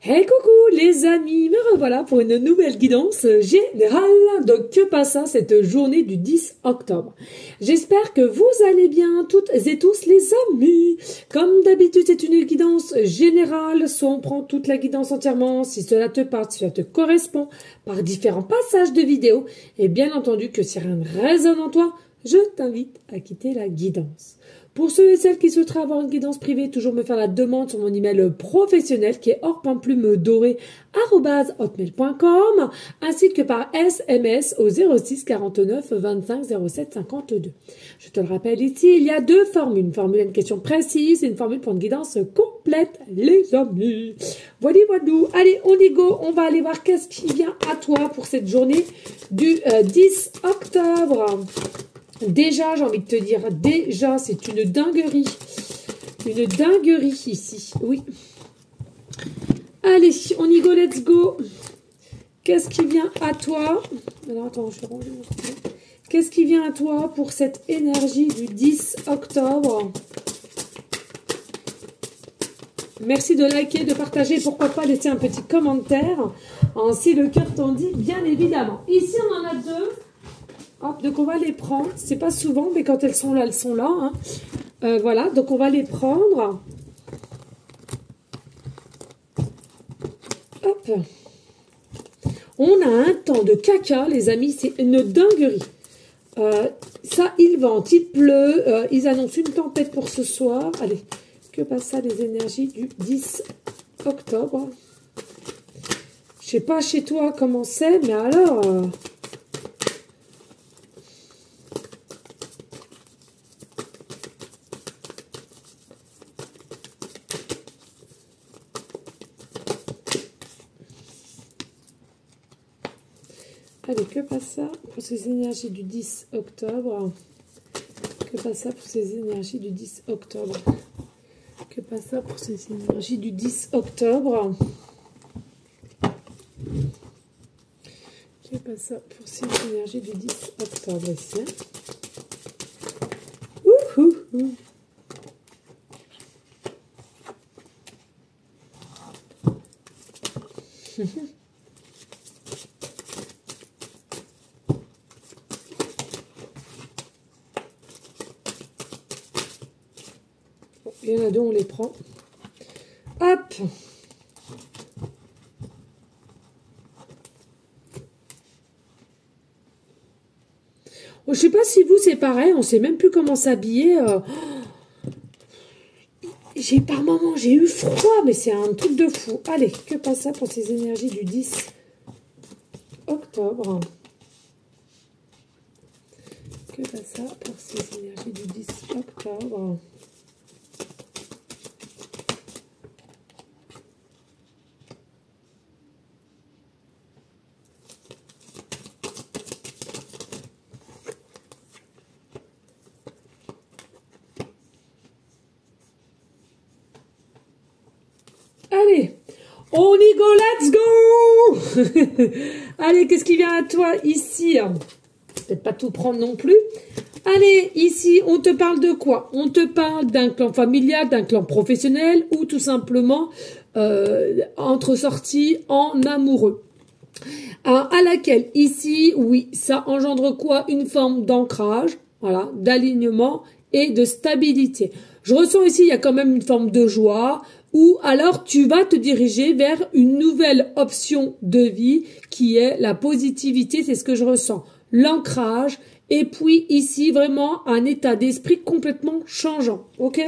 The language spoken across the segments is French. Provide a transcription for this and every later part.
Hey coucou les amis, me revoilà pour une nouvelle guidance générale. Donc que passe cette journée du 10 octobre? J'espère que vous allez bien toutes et tous les amis. Comme d'habitude c'est une guidance générale, soit on prend toute la guidance entièrement si cela te parle, si cela te correspond par différents passages de vidéo. Et bien entendu que si rien ne résonne en toi, je t'invite à quitter la guidance. Pour ceux et celles qui souhaiteraient avoir une guidance privée, toujours me faire la demande sur mon email professionnel qui est or.plume-doré@hotmail.com ainsi que par SMS au 06 49 25 07 52. Je te le rappelle ici, il y a deux formules. Une formule à une question précise et une formule pour une guidance complète, les amis. Voilà, voilà. Allez, on y go. On va aller voir qu'est-ce qui vient à toi pour cette journée du 10 octobre. Déjà, j'ai envie de te dire, déjà, c'est une dinguerie. Une dinguerie ici, oui. Allez, on y go, let's go. Qu'est-ce qui vient à toi? Alors, attends, je vais ranger mon stylo. Qu'est-ce qui vient à toi pour cette énergie du 10 octobre? Merci de liker, de partager, pourquoi pas laisser un petit commentaire. Si le cœur t'en dit, bien évidemment. Ici, on en a deux. Hop, donc on va les prendre, c'est pas souvent, mais quand elles sont là, hein. Voilà, donc on va les prendre. Hop. On a un temps de caca, les amis, c'est une dinguerie. Ça, il vente, il pleut, ils annoncent une tempête pour ce soir. Allez, que passe ça, les énergies du 10 octobre? Je sais pas chez toi comment c'est, mais alors... Allez, que passe ça pour ces énergies du 10 octobre? Que passe ça pour ces énergies du 10 octobre? Que passe ça pour ces énergies du 10 octobre? Que passe ça pour ces énergies du 10 octobre ici? Ouh. Il y en a deux, on les prend. Hop! Je ne sais pas si vous, c'est pareil, on ne sait même plus comment s'habiller. Par moment, j'ai eu froid, mais c'est un truc de fou. Allez, que passe ça pour ces énergies du 10 octobre? Que passe ça pour ces énergies du 10 octobre? Allez, on y go, let's go. Allez, qu'est-ce qui vient à toi ici? Peut-être pas tout prendre non plus. Allez, ici, on te parle de quoi? On te parle d'un clan familial, d'un clan professionnel ou tout simplement entre sorties en amoureux. À laquelle, ici, oui, ça engendre quoi? Une forme d'ancrage, voilà, d'alignement et de stabilité. Je ressens ici, il y a quand même une forme de joie, ou alors tu vas te diriger vers une nouvelle option de vie qui est la positivité, c'est ce que je ressens, l'ancrage, et puis ici vraiment un état d'esprit complètement changeant, ok?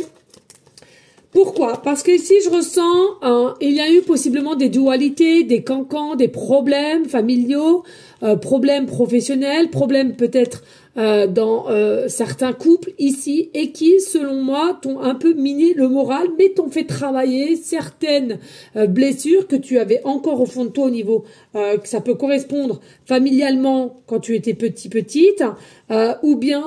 Pourquoi? Parce que ici je ressens, il y a eu possiblement des dualités, des cancans, des problèmes familiaux, problèmes professionnels, problèmes peut-être dans certains couples ici et qui, selon moi, t'ont un peu miné le moral, mais t'ont fait travailler certaines blessures que tu avais encore au fond de toi au niveau que ça peut correspondre familialement quand tu étais petite, ou bien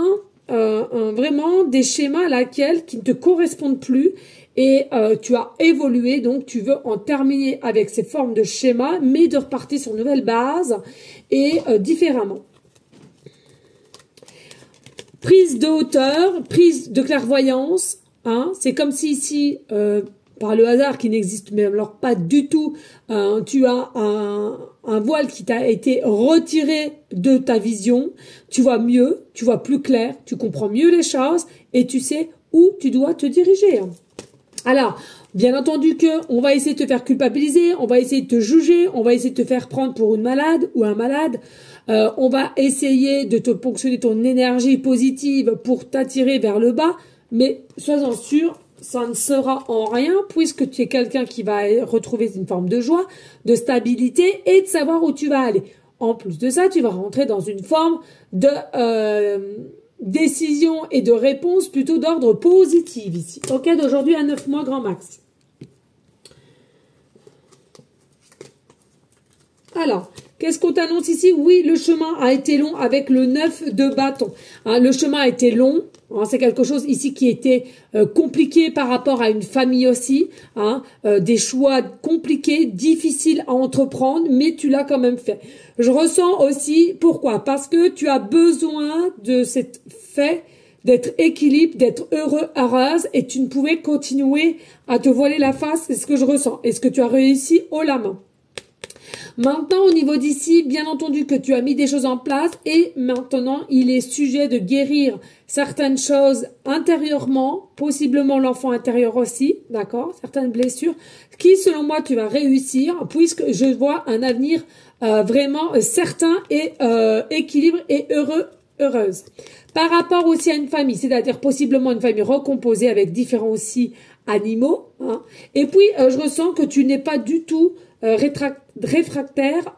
vraiment des schémas à laquelle qui ne te correspondent plus. Et tu as évolué, donc tu veux en terminer avec ces formes de schémas, mais de repartir sur une nouvelle base et différemment. Prise de hauteur, prise de clairvoyance, hein, c'est comme si ici par le hasard qui n'existe même alors pas du tout, tu as un voile qui t'a été retiré de ta vision, tu vois mieux, tu vois plus clair, tu comprends mieux les choses et tu sais où tu dois te diriger. Alors, bien entendu que on va essayer de te faire culpabiliser, on va essayer de te juger, on va essayer de te faire prendre pour une malade ou un malade. On va essayer de te ponctionner ton énergie positive pour t'attirer vers le bas, mais sois-en sûr, ça ne sera en rien puisque tu es quelqu'un qui va retrouver une forme de joie, de stabilité et de savoir où tu vas aller. En plus de ça, tu vas rentrer dans une forme de décision et de réponse plutôt d'ordre positif ici. Ok, d'aujourd'hui à 9 mois grand max. Alors, qu'est-ce qu'on t'annonce ici? Oui, le chemin a été long avec le 9 de bâton. Hein, le chemin a été long. Hein, c'est quelque chose ici qui était compliqué par rapport à une famille aussi. Hein, des choix compliqués, difficiles à entreprendre, mais tu l'as quand même fait. Je ressens aussi, pourquoi? Parce que tu as besoin de cette fait d'être équilibre, d'être heureux, heureuse, et tu ne pouvais continuer à te voiler la face. C'est ce que je ressens. Est-ce que tu as réussi haut la main? Maintenant, au niveau d'ici, bien entendu que tu as mis des choses en place et maintenant, il est sujet de guérir certaines choses intérieurement, possiblement l'enfant intérieur aussi, d'accord, certaines blessures, qui, selon moi, tu vas réussir puisque je vois un avenir vraiment certain et équilibre et heureuse. Par rapport aussi à une famille, c'est-à-dire possiblement une famille recomposée avec différents aussi animaux. Hein. Et puis, je ressens que tu n'es pas du tout réfractaire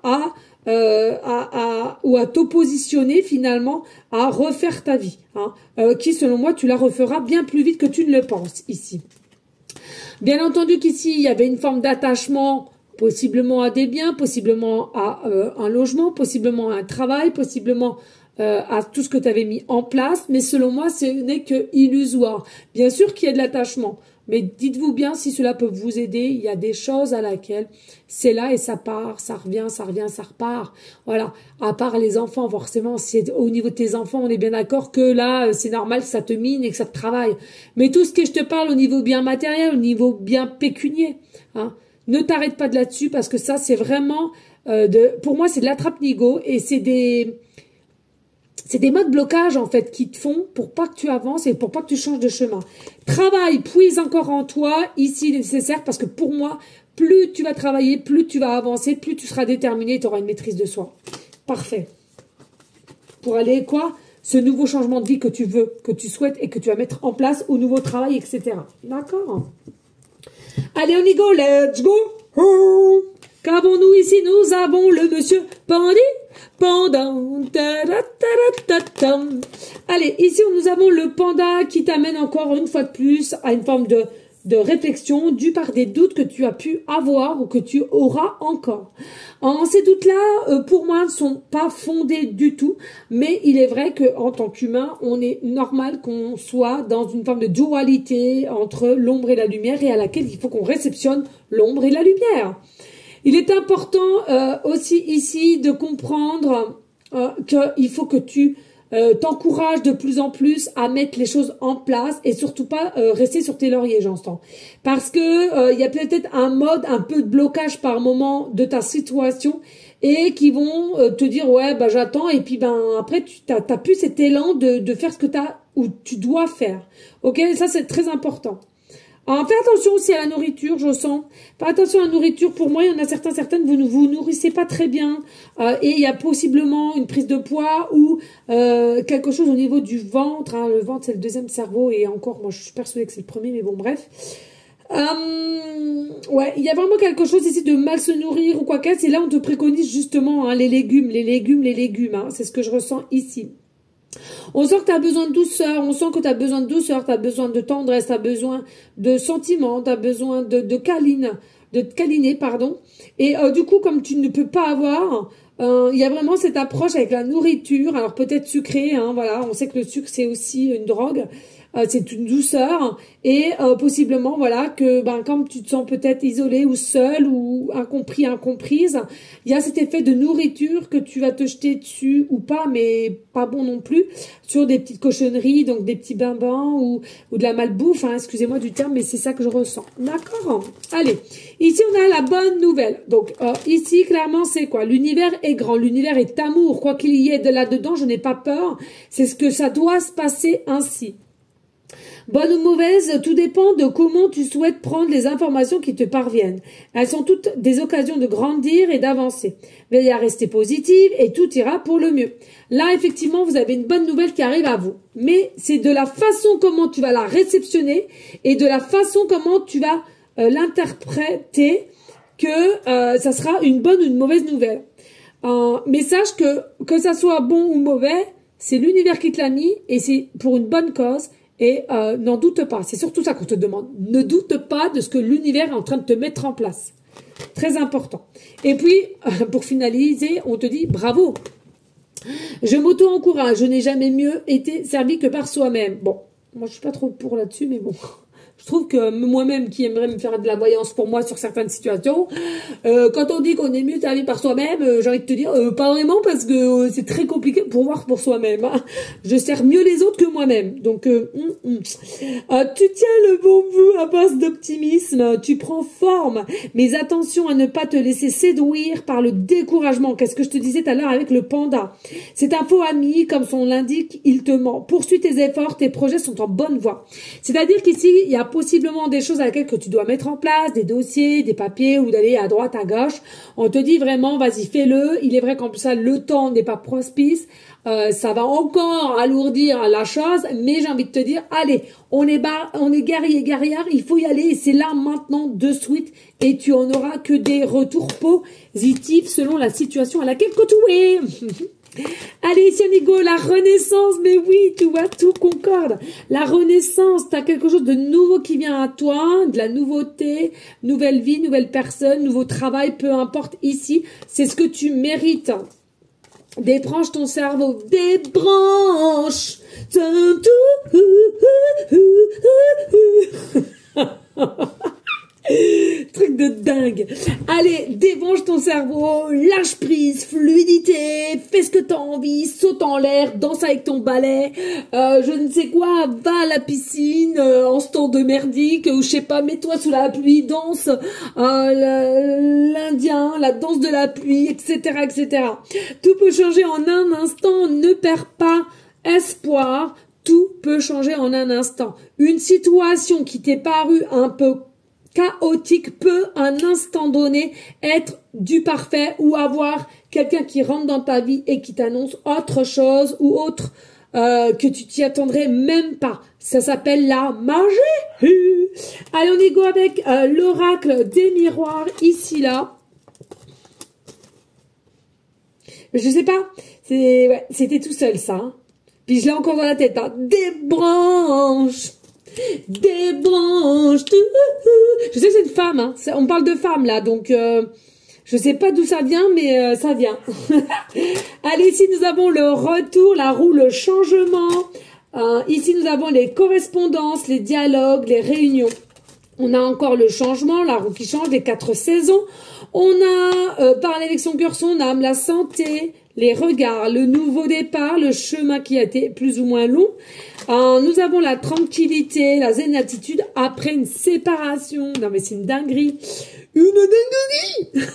ou à t'oppositionner finalement à refaire ta vie, hein, qui selon moi tu la referas bien plus vite que tu ne le penses ici. Bien entendu qu'ici il y avait une forme d'attachement possiblement à des biens, possiblement à un logement, possiblement à un travail, possiblement à tout ce que tu avais mis en place, mais selon moi ce n'est que illusoire. Bien sûr qu'il y a de l'attachement. Mais dites-vous bien si cela peut vous aider, il y a des choses à laquelle c'est là et ça part, ça revient, ça revient, ça repart. Voilà, à part les enfants, forcément, c'est au niveau de tes enfants, on est bien d'accord que là, c'est normal que ça te mine et que ça te travaille. Mais tout ce que je te parle au niveau bien matériel, au niveau bien pécunier, hein, ne t'arrête pas de là-dessus parce que ça, c'est vraiment, pour moi, c'est de l'attrape-nigo et c'est des modes blocage en fait qui te font pour pas que tu avances et pour pas que tu changes de chemin. Travaille, puise encore en toi, ici il est nécessaire parce que pour moi, plus tu vas travailler, plus tu vas avancer, plus tu seras déterminé et tu auras une maîtrise de soi. Parfait. Pour aller quoi? Ce nouveau changement de vie que tu veux, que tu souhaites et que tu vas mettre en place au nouveau travail, etc. D'accord? Allez, on y go, let's go! Qu'avons-nous ici? Nous avons le monsieur Pandi. Pendant. Allez, ici nous avons le panda qui t'amène encore une fois de plus à une forme de réflexion due par des doutes que tu as pu avoir ou que tu auras encore. Ces doutes-là, pour moi, ne sont pas fondés du tout, mais il est vrai qu'en tant qu'humain, on est normal qu'on soit dans une forme de dualité entre l'ombre et la lumière et à laquelle il faut qu'on réceptionne l'ombre et la lumière. Il est important aussi ici de comprendre qu'il faut que tu t'encourages de plus en plus à mettre les choses en place et surtout pas rester sur tes lauriers, j'entends. Parce que il y a peut-être un mode un peu de blocage par moment de ta situation et qui vont te dire ouais bah j'attends et puis ben après tu t'as plus cet élan de faire ce que tu dois faire. Ok, ça c'est très important. Alors, fais attention aussi à la nourriture, je sens. Fais attention à la nourriture. Pour moi, il y en a certaines, vous ne vous nourrissez pas très bien. Et il y a possiblement une prise de poids ou quelque chose au niveau du ventre. Hein. Le ventre, c'est le deuxième cerveau. Et encore, moi, je suis persuadée que c'est le premier, mais bon, bref. Ouais, il y a vraiment quelque chose ici de mal se nourrir ou quoi que c'est. Là, on te préconise justement hein, les légumes. Hein. C'est ce que je ressens ici. On sent que tu as besoin de douceur, on sent que tu as besoin de douceur, tu as besoin de tendresse, tu as besoin de sentiments, tu as besoin de câliner, pardon. Et du coup, comme tu ne peux pas avoir, il y a vraiment cette approche avec la nourriture, alors peut-être sucrée, hein, voilà, on sait que le sucre c'est aussi une drogue, c'est une douceur et possiblement voilà que comme tu te sens peut-être isolé ou seul ou incompris, incomprise, il y a cet effet de nourriture que tu vas te jeter dessus ou pas, mais pas bon non plus, sur des petites cochonneries, donc des petits bains ou de la malbouffe, excusez-moi du terme, mais c'est ça que je ressens. D'accord? Allez, ici on a la bonne nouvelle. Donc ici clairement c'est quoi? L'univers est grand, l'univers est amour, quoi qu'il y ait de là-dedans, je n'ai pas peur, c'est ce que ça doit se passer ainsi. Bonne ou mauvaise, tout dépend de comment tu souhaites prendre les informations qui te parviennent. Elles sont toutes des occasions de grandir et d'avancer. Veillez à rester positive et tout ira pour le mieux. Là, effectivement, vous avez une bonne nouvelle qui arrive à vous. Mais c'est de la façon comment tu vas la réceptionner et de la façon comment tu vas l'interpréter que ça sera une bonne ou une mauvaise nouvelle. Mais sache que ça soit bon ou mauvais, c'est l'univers qui te l'a mis et c'est pour une bonne cause. Et n'en doute pas, c'est surtout ça qu'on te demande. Ne doute pas de ce que l'univers est en train de te mettre en place. Très important. Et puis, pour finaliser, on te dit bravo. Je m'auto-encourage, je n'ai jamais mieux été servi que par soi-même. Bon, moi je suis pas trop pour là-dessus, mais bon. Je trouve que moi-même qui aimerais me faire de la voyance pour moi sur certaines situations, quand on dit qu'on est mieux servi par soi-même, j'ai envie de te dire, pas vraiment parce que c'est très compliqué pour voir pour soi-même. Hein. Je sers mieux les autres que moi-même. Donc, tu tiens le bon bout à base d'optimisme, tu prends forme, mais attention à ne pas te laisser séduire par le découragement. Qu'est-ce que je te disais tout à l'heure avec le panda? C'est un faux ami, comme son l'indique, il te ment. Poursuis tes efforts, tes projets sont en bonne voie. C'est-à-dire qu'ici, il y a possiblement des choses à laquelle que tu dois mettre en place, des dossiers, des papiers ou d'aller à droite, à gauche. On te dit vraiment, vas-y, fais-le. Il est vrai qu'en plus ça, le temps n'est pas propice. Ça va encore alourdir la chose, mais j'ai envie de te dire, allez, on est guerrier, guerrière, il faut y aller. Et c'est là maintenant de suite et tu en auras que des retours positifs selon la situation à laquelle que tu es. Allez, ici amigo, la renaissance, mais oui, tu vois, tout concorde. La renaissance, tu as quelque chose de nouveau qui vient à toi, de la nouveauté, nouvelle vie, nouvelle personne, nouveau travail, peu importe ici, c'est ce que tu mérites. Débranche ton cerveau, débranche. Truc de dingue. Allez, débranche ton cerveau, lâche prise, fluidité, fais ce que t'as envie, saute en l'air, danse avec ton balai, je ne sais quoi, va à la piscine en ce temps de merdique, ou je sais pas, mets-toi sous la pluie, danse l'indien, la danse de la pluie, etc., etc. Tout peut changer en un instant, ne perds pas espoir, tout peut changer en un instant. Une situation qui t'est parue un peu chaotique peut, à un instant donné, être du parfait ou avoir quelqu'un qui rentre dans ta vie et qui t'annonce autre chose ou autre que tu t'y attendrais même pas. Ça s'appelle la magie. Allez, on y go avec l'oracle des miroirs, ici, là. Je sais pas, c'était tout seul, ça. Hein. Puis je l'ai encore dans la tête. Hein. Débranche. Débranche. Je sais que c'est une femme, hein. On parle de femme là, donc je sais pas d'où ça vient, mais ça vient. Allez, ici nous avons le retour, la roue, le changement. Ici nous avons les correspondances, les dialogues, les réunions. On a encore le changement, la roue qui change, les 4 saisons. On a, parler avec son cœur, son âme, la santé, les regards, le nouveau départ, le chemin qui a été plus ou moins long. Nous avons la tranquillité, la zen attitude après une séparation. Non mais c'est une dinguerie. Une dinguerie.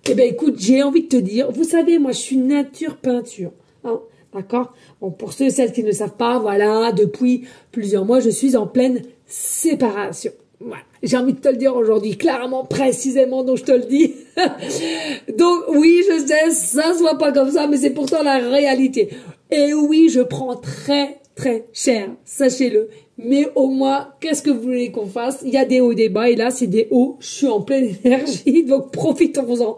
Eh ben écoute, j'ai envie de te dire, vous savez, moi je suis nature peinture. Hein, d'accord? Bon, pour ceux et celles qui ne savent pas, voilà, depuis plusieurs mois, je suis en pleine séparation. Voilà. J'ai envie de te le dire aujourd'hui, clairement, précisément, donc je te le dis. Donc oui, je sais, ça se voit pas comme ça, mais c'est pourtant la réalité. Et oui, je prends très, très cher, sachez-le. Mais au moins, qu'est-ce que vous voulez qu'on fasse? Il y a des hauts, des bas, et là, c'est des hauts. Je suis en pleine énergie, donc profitons-en.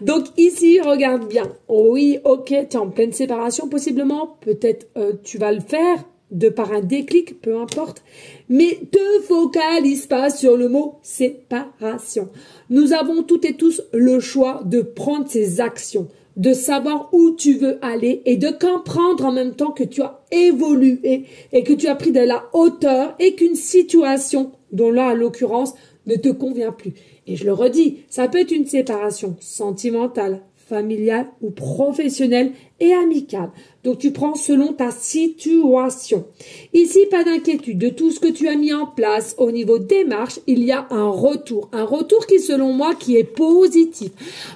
Donc ici, regarde bien. Oui, ok, tu es en pleine séparation, possiblement. Peut-être tu vas le faire de par un déclic, peu importe. Mais te focalise pas sur le mot séparation. Nous avons toutes et tous le choix de prendre ces actions. de savoir où tu veux aller et de comprendre en même temps que tu as évolué et que tu as pris de la hauteur et qu'une situation, dont là, en l'occurrence, ne te convient plus. Et je le redis, ça peut être une séparation sentimentale, familiale ou professionnelle et amicale. Donc, tu prends selon ta situation. Ici, pas d'inquiétude. De tout ce que tu as mis en place au niveau démarche, il y a un retour. Un retour qui, selon moi, qui est positif.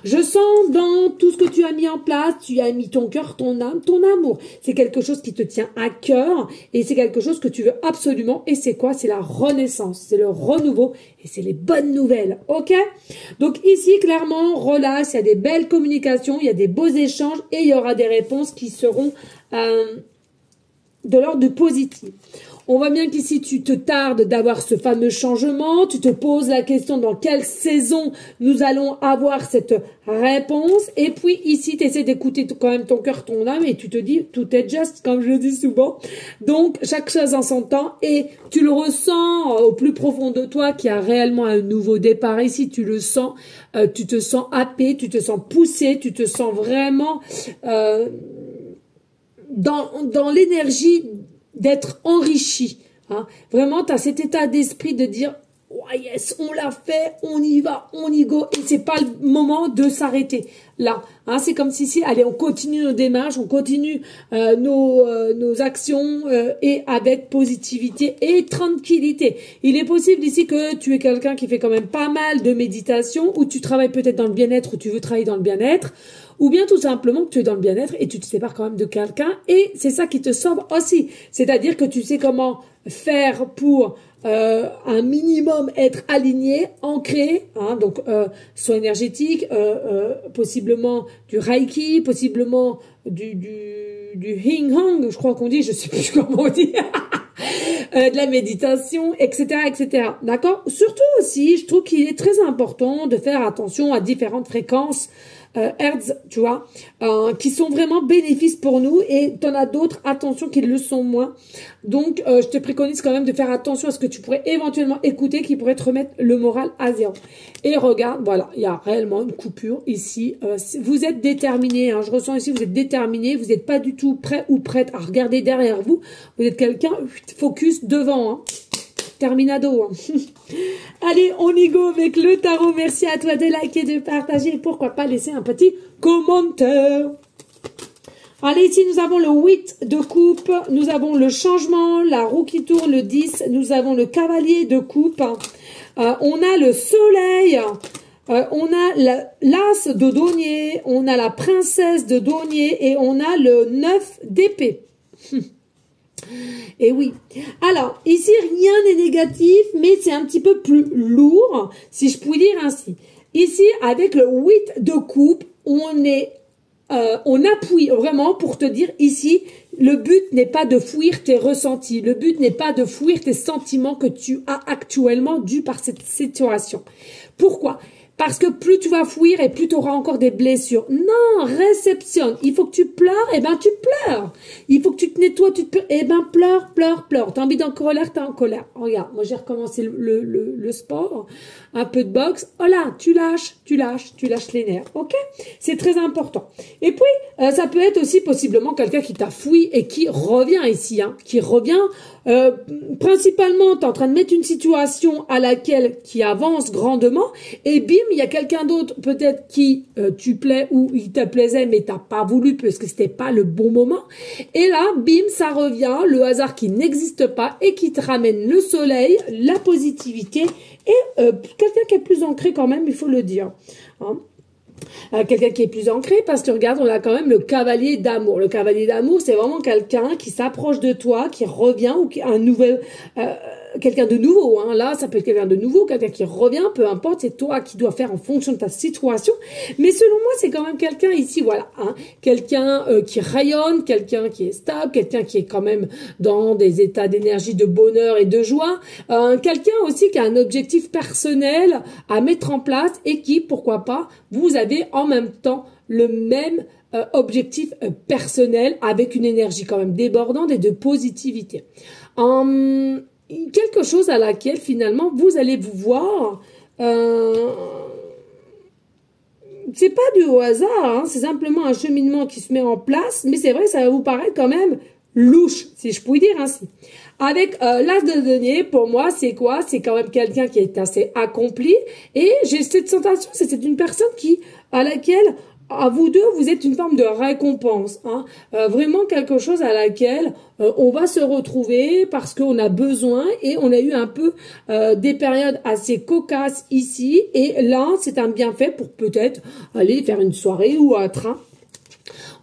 Je sens dans tout ce que tu as mis en place, tu as mis ton cœur, ton âme, ton amour. C'est quelque chose qui te tient à cœur et c'est quelque chose que tu veux absolument. Et c'est quoi? C'est la renaissance, c'est le renouveau et c'est les bonnes nouvelles. Ok? Donc, ici, clairement, relax, il y a des belles communications, il y a des beaux échanges et il y aura des réponses qui seront de l'ordre du positif. On voit bien qu'ici, tu te tardes d'avoir ce fameux changement. Tu te poses la question dans quelle saison nous allons avoir cette réponse. Et puis ici, tu essaies d'écouter quand même ton cœur, ton âme et tu te dis, tout est juste, comme je le dis souvent. Donc, chaque chose en son temps et tu le ressens au plus profond de toi qu'il y a réellement un nouveau départ ici. Tu le sens, tu te sens happé, tu te sens poussé, tu te sens vraiment dans l'énergie d'être enrichi. Hein. Vraiment, tu as cet état d'esprit de dire oh yes, on l'a fait, on y va, on y go. Et c'est pas le moment de s'arrêter. Là, hein, c'est comme si, allez, on continue nos démarches, on continue nos actions et avec positivité et tranquillité. Il est possible ici que tu es quelqu'un qui fait quand même pas mal de méditation, ou tu travailles peut-être dans le bien-être, ou tu veux travailler dans le bien-être, ou bien tout simplement que tu es dans le bien-être et tu te sépares quand même de quelqu'un et c'est ça qui te sauve aussi. C'est-à-dire que tu sais comment faire pour un minimum être aligné, ancré, hein, donc soin énergétique, possiblement du Reiki, possiblement du Hing Hong, je crois qu'on dit, je sais plus comment on dit, de la méditation, etc., etc. D'accord? Surtout aussi, je trouve qu'il est très important de faire attention à différentes fréquences hertz, tu vois, qui sont vraiment bénéfices pour nous et t'en as d'autres, attention, qui le sont moins. Donc, je te préconise quand même de faire attention à ce que tu pourrais éventuellement écouter qui pourrait te remettre le moral à zéro. Et regarde, voilà, il y a réellement une coupure ici. Vous êtes déterminé, hein, je ressens ici, vous êtes déterminé, vous n'êtes pas du tout prêt ou prête à regarder derrière vous. Vous êtes quelqu'un focus devant, hein. Terminado. Hein. Allez, on y go avec le tarot. Merci à toi de liker, de partager et pourquoi pas laisser un petit commentaire. Allez, ici, nous avons le 8 de coupe, nous avons le changement, la roue qui tourne, le 10, nous avons le cavalier de coupe, on a le soleil, on a l'as de denier, on a la princesse de denier et on a le 9 d'épée. Et oui. Alors, ici, rien n'est négatif, mais c'est un petit peu plus lourd, si je puis dire ainsi. Ici, avec le 8 de coupe, on appuie vraiment pour te dire ici, le but n'est pas de fuir tes ressentis. Le but n'est pas de fuir tes sentiments que tu as actuellement dus par cette situation. Pourquoi ? Parce que plus tu vas fuir et plus tu auras encore des blessures. Non, réceptionne. Il faut que tu pleures, eh ben tu pleures. Il faut que tu te nettoies, eh ben pleure, pleure, pleure. T'as envie d'en colère, t'es en colère. Regarde, moi j'ai recommencé le sport, un peu de boxe. Oh là, tu lâches les nerfs, ok? C'est très important. Et puis, ça peut être aussi possiblement quelqu'un qui t'a fui et qui revient ici, hein, qui revient. Principalement, tu es en train de mettre une situation à laquelle qui avance grandement et bim, il y a quelqu'un d'autre peut-être qui tu plais ou il te plaisait mais t'as pas voulu parce que c'était pas le bon moment. Et là, bim, ça revient, le hasard qui n'existe pas et qui te ramène le soleil, la positivité et quelqu'un qui est plus ancré quand même, il faut le dire. Hein. Quelqu'un qui est plus ancré parce que regarde, on a quand même le cavalier d'amour. Le cavalier d'amour, c'est vraiment quelqu'un qui s'approche de toi, qui revient ou qui un nouvel quelqu'un de nouveau. Hein. Là, ça peut être quelqu'un de nouveau, quelqu'un qui revient, peu importe, c'est toi qui dois faire en fonction de ta situation. Mais selon moi, c'est quand même quelqu'un ici, voilà, hein, quelqu'un qui rayonne, quelqu'un qui est stable, quelqu'un qui est quand même dans des états d'énergie, de bonheur et de joie, quelqu'un aussi qui a un objectif personnel à mettre en place et qui, pourquoi pas, vous avez en même temps le même objectif personnel avec une énergie quand même débordante et de positivité. Quelque chose à laquelle finalement vous allez vous voir c'est pas du au hasard, hein, c'est simplement un cheminement qui se met en place, mais c'est vrai, ça va vous paraître quand même louche, si je puis dire ainsi. Avec l'as de denier, pour moi, c'est quoi? C'est quand même quelqu'un qui est assez accompli, et j'ai cette sensation, c'est une personne à laquelle, à vous deux, vous êtes une forme de récompense, hein. Vraiment quelque chose à laquelle on va se retrouver parce qu'on a besoin, et on a eu un peu des périodes assez cocasses ici, et là, c'est un bienfait pour peut-être aller faire une soirée ou un train.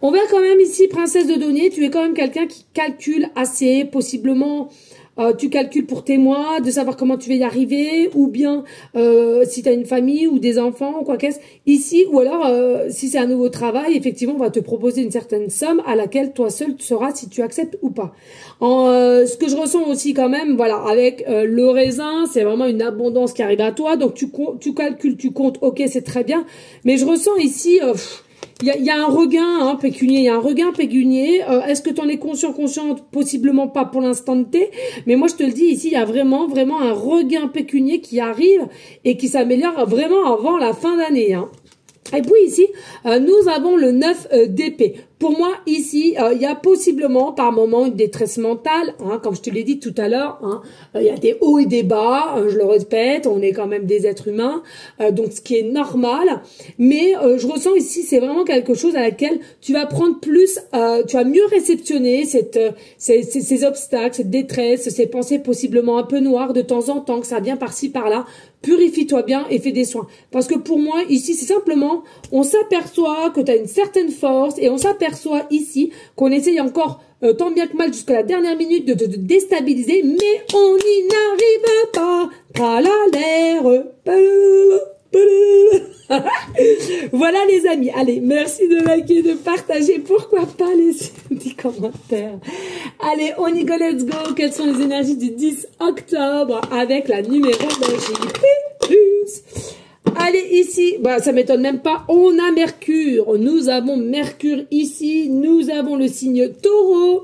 On va quand même ici, princesse de denier, tu es quand même quelqu'un qui calcule assez, possiblement, tu calcules pour tes mois, de savoir comment tu vas y arriver, ou bien si tu as une famille ou des enfants, ou quoi qu'est-ce, ici, ou alors si c'est un nouveau travail, effectivement, on va te proposer une certaine somme à laquelle toi seul tu sauras si tu acceptes ou pas. Ce que je ressens aussi quand même, voilà, avec le raisin, c'est vraiment une abondance qui arrive à toi, donc tu calcules, tu comptes, ok, c'est très bien, mais je ressens ici... il y a un regain pécunier, il y a un regain pécunier. Est-ce que tu en es consciente? Possiblement pas pour l'instant T, mais moi je te le dis ici, il y a vraiment un regain pécunier qui arrive et qui s'améliore vraiment avant la fin d'année, hein. Et puis ici, nous avons le 9 d'épée. Pour moi, ici, il y a possiblement par moment une détresse mentale, hein, comme je te l'ai dit tout à l'heure, hein, il y a des hauts et des bas, je le répète, on est quand même des êtres humains, donc ce qui est normal, mais je ressens ici, c'est vraiment quelque chose à laquelle tu vas prendre plus, tu vas mieux réceptionner ces obstacles, cette détresse, ces pensées possiblement un peu noires de temps en temps, que ça vient par-ci par-là. Purifie-toi bien et fais des soins. Parce que pour moi, ici, c'est simplement, on s'aperçoit que tu as une certaine force, et on s'aperçoit ici qu'on essaye encore, tant bien que mal, jusqu'à la dernière minute, de te déstabiliser, mais on n'y n'arrive pas. Voilà les amis, allez, merci de liker, de partager, pourquoi pas laisser un petit commentaire. Allez, on y go, let's go. Quelles sont les énergies du 10 octobre avec la numérologie plus. Allez, ici, bah, ça m'étonne même pas, on a Mercure, nous avons Mercure ici, nous avons le signe Taureau,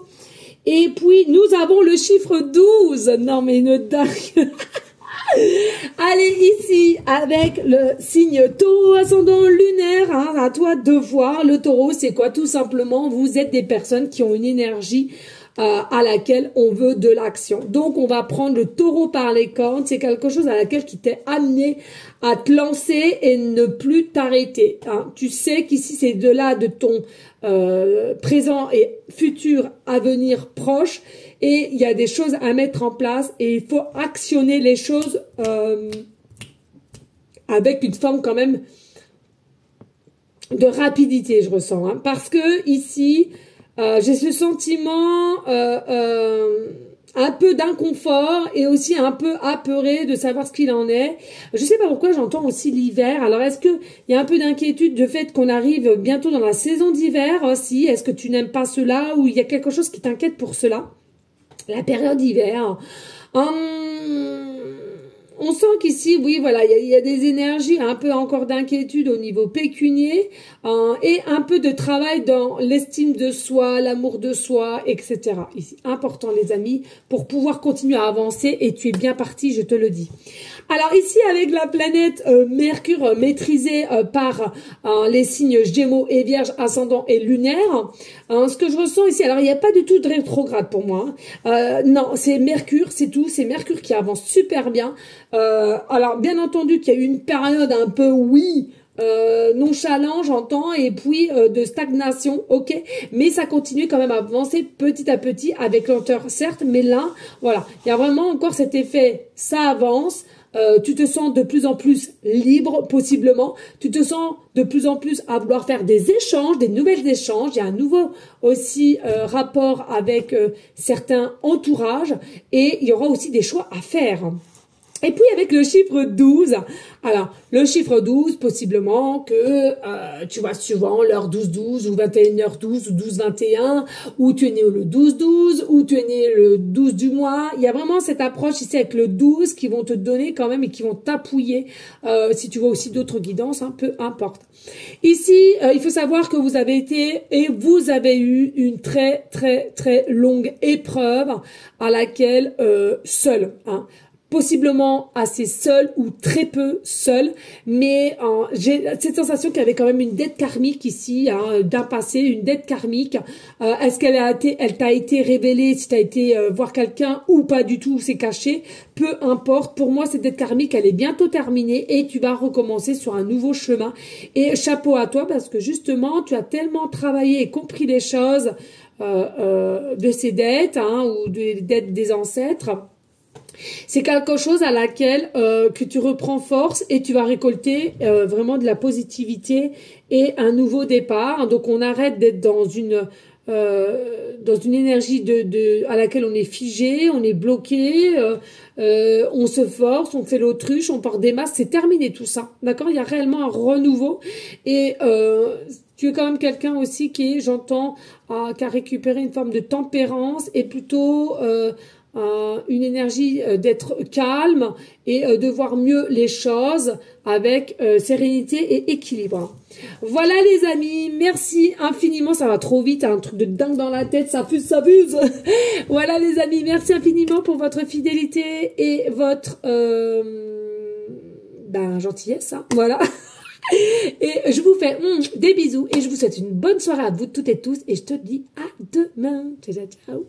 et puis nous avons le chiffre 12, non mais une dingue. Allez, ici, avec le signe Taureau, ascendant lunaire, hein, à toi de voir. Le Taureau, c'est quoi? Tout simplement, vous êtes des personnes qui ont une énergie à laquelle on veut de l'action. Donc, on va prendre le Taureau par les cornes. C'est quelque chose à laquelle qui t'est amené à te lancer et ne plus t'arrêter, hein. Tu sais qu'ici, c'est de là de ton présent et futur avenir proche. Et il y a des choses à mettre en place et il faut actionner les choses avec une forme quand même de rapidité, je ressens, hein, parce que ici, j'ai ce sentiment un peu d'inconfort et aussi un peu apeuré de savoir ce qu'il en est. Je sais pas pourquoi j'entends aussi l'hiver. Alors, est-ce que il y a un peu d'inquiétude du fait qu'on arrive bientôt dans la saison d'hiver aussi? Est-ce que tu n'aimes pas cela ou il y a quelque chose qui t'inquiète pour cela? La période d'hiver. On sent qu'ici, oui, voilà, il y a des énergies, un peu encore d'inquiétude au niveau pécunier, et un peu de travail dans l'estime de soi, l'amour de soi, etc. Ici, important les amis, pour pouvoir continuer à avancer, et tu es bien parti, je te le dis. Alors ici, avec la planète Mercure maîtrisée par les signes Gémeaux et Vierge, ascendant et lunaire, ce que je ressens ici, alors il n'y a pas du tout de rétrograde pour moi, hein. Non, c'est Mercure, c'est tout, c'est Mercure qui avance super bien. Alors bien entendu qu'il y a eu une période un peu, oui, nonchalant, j'entends, et puis de stagnation, ok, mais ça continue quand même à avancer petit à petit, avec lenteur certes, mais là, voilà, il y a vraiment encore cet effet, ça avance. Tu te sens de plus en plus libre, possiblement. Tu te sens de plus en plus à vouloir faire des échanges, des nouvelles échanges. Il y a un nouveau aussi rapport avec certains entourages. Et il y aura aussi des choix à faire. Et puis avec le chiffre 12, alors le chiffre 12, possiblement que, tu vois, suivant l'heure 12-12 ou 21h12 ou 12-21, ou tu es né le 12-12, ou tu es né le 12 du mois, il y a vraiment cette approche ici avec le 12 qui vont te donner quand même et qui vont t'appuyer, si tu vois aussi d'autres guidances, hein, peu importe. Ici, il faut savoir que vous avez été et vous avez eu une très longue épreuve à laquelle, seul, hein, possiblement assez seul ou très peu seul, mais j'ai cette sensation qu'il y avait quand même une dette karmique ici, hein, d'un passé, une dette karmique. Est-ce elle t'a été révélée, si tu as été voir quelqu'un ou pas du tout, c'est caché, peu importe. Pour moi, cette dette karmique, elle est bientôt terminée et tu vas recommencer sur un nouveau chemin. Et chapeau à toi parce que justement, tu as tellement travaillé et compris les choses de ces dettes, hein, ou des dettes des ancêtres. C'est quelque chose à laquelle que tu reprends force et tu vas récolter vraiment de la positivité et un nouveau départ. Donc on arrête d'être dans une énergie à laquelle on est figé, on est bloqué, on se force, on fait l'autruche, on porte des masques, c'est terminé tout ça, d'accord? Il y a réellement un renouveau et tu es quand même quelqu'un aussi qui est, j'entends, qui a récupéré une forme de tempérance et plutôt une énergie d'être calme et de voir mieux les choses avec sérénité et équilibre. Voilà les amis, merci infiniment, ça va trop vite, un truc de dingue dans la tête, ça fuse. Voilà les amis, merci infiniment pour votre fidélité et votre gentillesse, hein, voilà. Et je vous fais des bisous et je vous souhaite une bonne soirée à vous toutes et tous et je te dis à demain. Ciao, ciao.